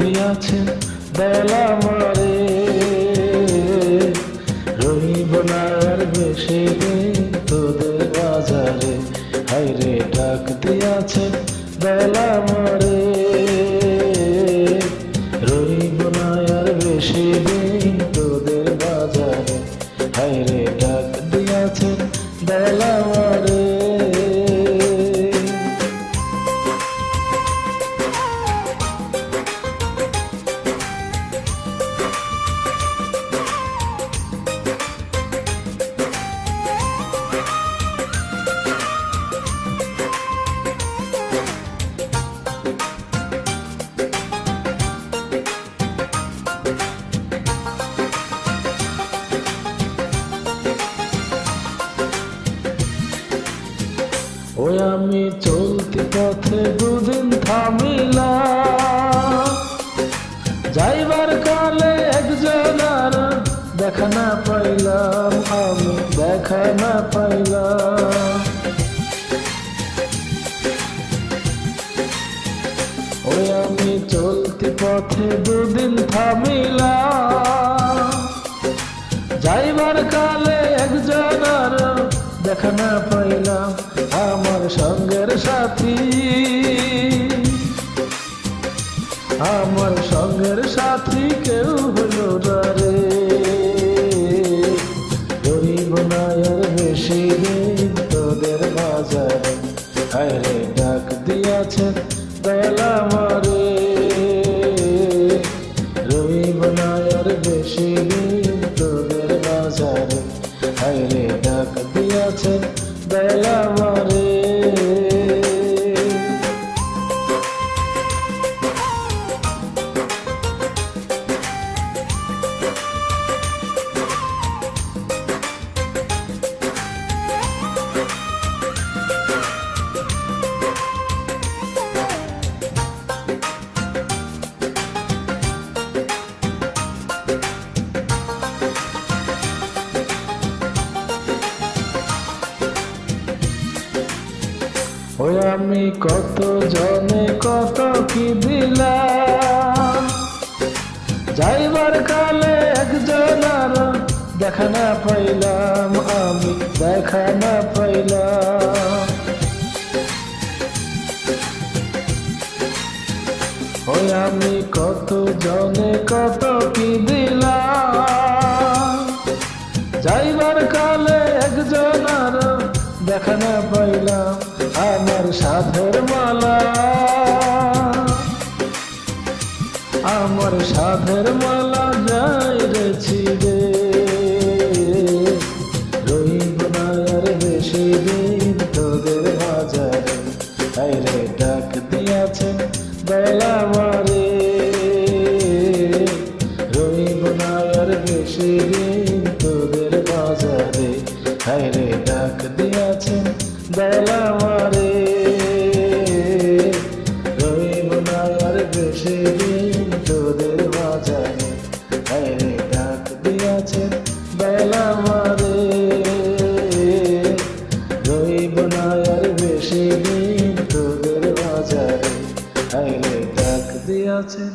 দিয়াছেন বেলা মারে, রহিব না আর বেশি দিন তোদের বাজারে। হায়রে ডাক দিয়াছেন বেলা মারে, রহিব না আর বেশি দিন তোদের বাজারে। হায়রে ডাক দিয়াছেন বেলা মারে। ওই আমি চলতি পথে দুদিন থামিলাম, যাইবার কালে একজনার দেখা না পাইলাম, আমি দেখা না পাইলাম। ওই আমি চলতি পথে দুদিন থামিলাম, যাইবার কালে একজনার দেখা না পাইলাম। আমার সঙ্গের সাথী, আমার সঙ্গের সাথী কেউ হলো না রে, রহিব না আর বেশি দিন তোদের বাজারে। হায়রে ডাক দিয়াছেন বেলা মারে, রহিব না আর বেশি দিন তোদের বাজারে। হায়রে ডাক দিয়াছেন বেলা মারে। ওই আমি কত জনে কত কি দিলাম, যাইবার কালে একজনার দেখা না পাইলাম, আমি দেখা না পাইলাম। ওই আমি কত জনে কত কি দিলাম, যাইবার কালে একজনার দেখা না পাইলাম। আমার সাধের মালা, আমার সাধের মালা যাই রেছি রে, রহিব না আর বেশি দিন তোদের বাজারে। হায়রে ডাক দিয়াছেন বেলা মারে, রহিব না আর বেশি দিন তোদের বাজারে। হায়রে ডাক দিয়াছেন বেলা মারে, রহিব না আর বেশি দিন তোদের বাজারে। হায়রে ডাক দিয়াছেন বেলা মারে, রহিব না আর বেশি দিন তোদের বাজারে। হায়রে ডাক দিয়াছেন